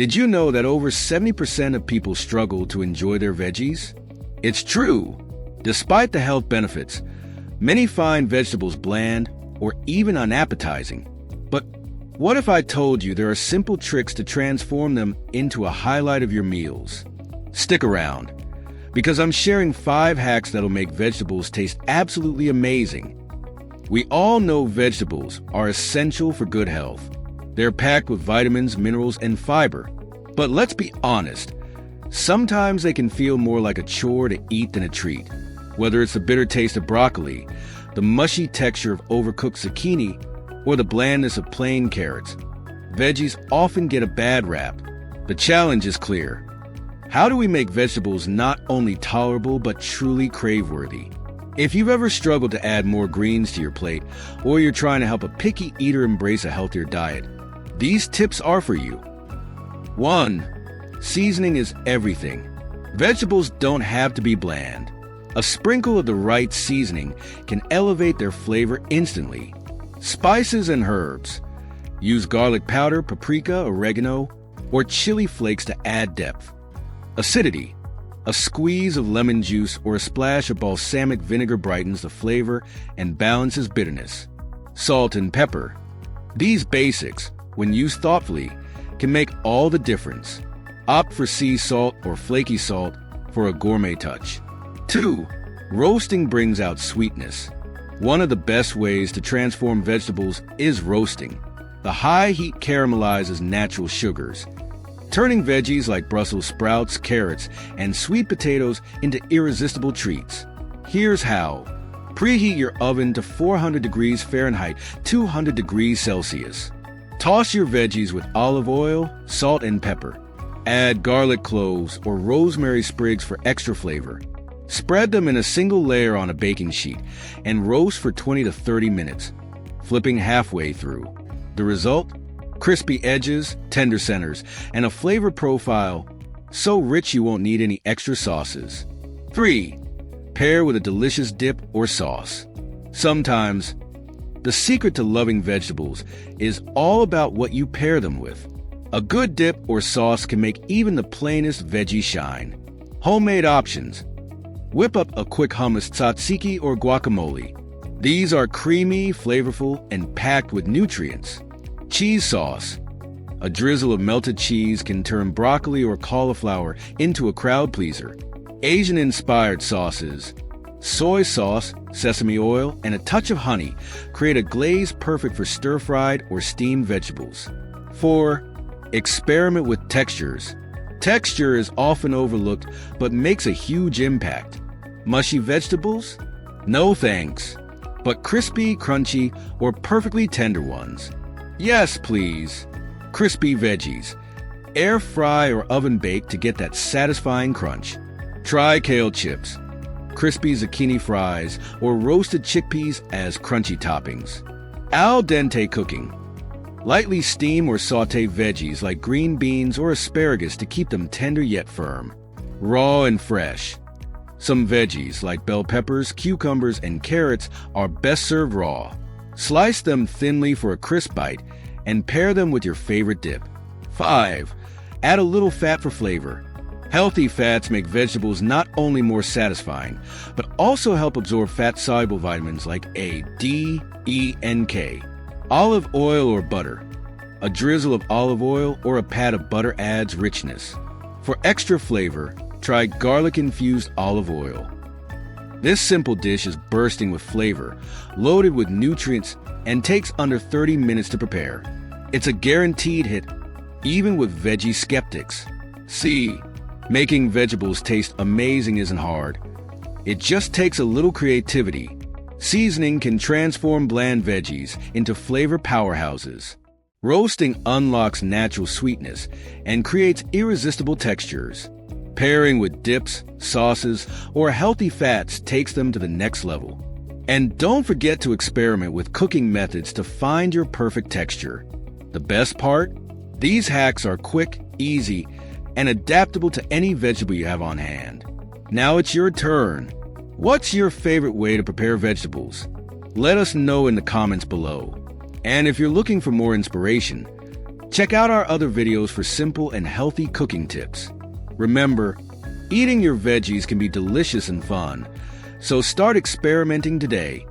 Did you know that over 70% of people struggle to enjoy their veggies? It's true. Despite the health benefits, many find vegetables bland or even unappetizing. But what if I told you there are simple tricks to transform them into a highlight of your meals? Stick around, because I'm sharing 5 hacks that'll make vegetables taste absolutely amazing. We all know vegetables are essential for good health. They're packed with vitamins, minerals, and fiber. But let's be honest, sometimes they can feel more like a chore to eat than a treat. Whether it's the bitter taste of broccoli, the mushy texture of overcooked zucchini, or the blandness of plain carrots, veggies often get a bad rap. The challenge is clear. How do we make vegetables not only tolerable but truly crave-worthy? If you've ever struggled to add more greens to your plate, or you're trying to help a picky eater embrace a healthier diet, these tips are for you. 1. Seasoning is everything. Vegetables don't have to be bland. A sprinkle of the right seasoning can elevate their flavor instantly. Spices and herbs. Use garlic powder, paprika, oregano, or chili flakes to add depth. Acidity. A squeeze of lemon juice or a splash of balsamic vinegar brightens the flavor and balances bitterness. Salt and pepper. These basics, when used thoughtfully, can make all the difference. Opt for sea salt or flaky salt for a gourmet touch. 2. Roasting brings out sweetness. One of the best ways to transform vegetables is roasting. The high heat caramelizes natural sugars, turning veggies like Brussels sprouts, carrots, and sweet potatoes into irresistible treats. Here's how. Preheat your oven to 400 degrees Fahrenheit, 200 degrees Celsius. Toss your veggies with olive oil, salt, and pepper. Add garlic cloves or rosemary sprigs for extra flavor. Spread them in a single layer on a baking sheet and roast for 20 to 30 minutes, flipping halfway through. The result? Crispy edges, tender centers, and a flavor profile so rich you won't need any extra sauces. 3. Pair with a delicious dip or sauce. Sometimes, the secret to loving vegetables is all about what you pair them with. A good dip or sauce can make even the plainest veggie shine. Homemade options. Whip up a quick hummus tzatziki or guacamole. These are creamy, flavorful, and packed with nutrients. Cheese sauce. A drizzle of melted cheese can turn broccoli or cauliflower into a crowd pleaser. Asian-inspired sauces. Soy sauce, sesame oil, and a touch of honey create a glaze perfect for stir-fried or steamed vegetables. 4. Experiment with textures. Texture is often overlooked but makes a huge impact. Mushy vegetables? No thanks. But crispy, crunchy, or perfectly tender ones. Yes, please. Crispy veggies. Air fry or oven bake to get that satisfying crunch. Try kale chips, crispy zucchini fries, or roasted chickpeas as crunchy toppings. Al dente cooking. Lightly steam or saute veggies like green beans or asparagus to keep them tender yet firm. Raw and fresh. Some veggies like bell peppers, cucumbers, and carrots are best served raw. Slice them thinly for a crisp bite and pair them with your favorite dip. 5. Add a little fat for flavor. Healthy fats make vegetables not only more satisfying, but also help absorb fat-soluble vitamins like A, D, E, and K. Olive oil or butter. A drizzle of olive oil or a pat of butter adds richness. For extra flavor, try garlic-infused olive oil. This simple dish is bursting with flavor, loaded with nutrients, and takes under 30 minutes to prepare. It's a guaranteed hit, even with veggie skeptics. C. Making vegetables taste amazing isn't hard. It just takes a little creativity. Seasoning can transform bland veggies into flavor powerhouses. Roasting unlocks natural sweetness and creates irresistible textures. Pairing with dips, sauces, or healthy fats takes them to the next level. And don't forget to experiment with cooking methods to find your perfect texture. The best part? These hacks are quick, easy, and adaptable to any vegetable you have on hand. Now it's your turn. What's your favorite way to prepare vegetables? Let us know in the comments below. And if you're looking for more inspiration, Check out our other videos for simple and healthy cooking tips. Remember, eating your veggies can be delicious and fun, so start experimenting today.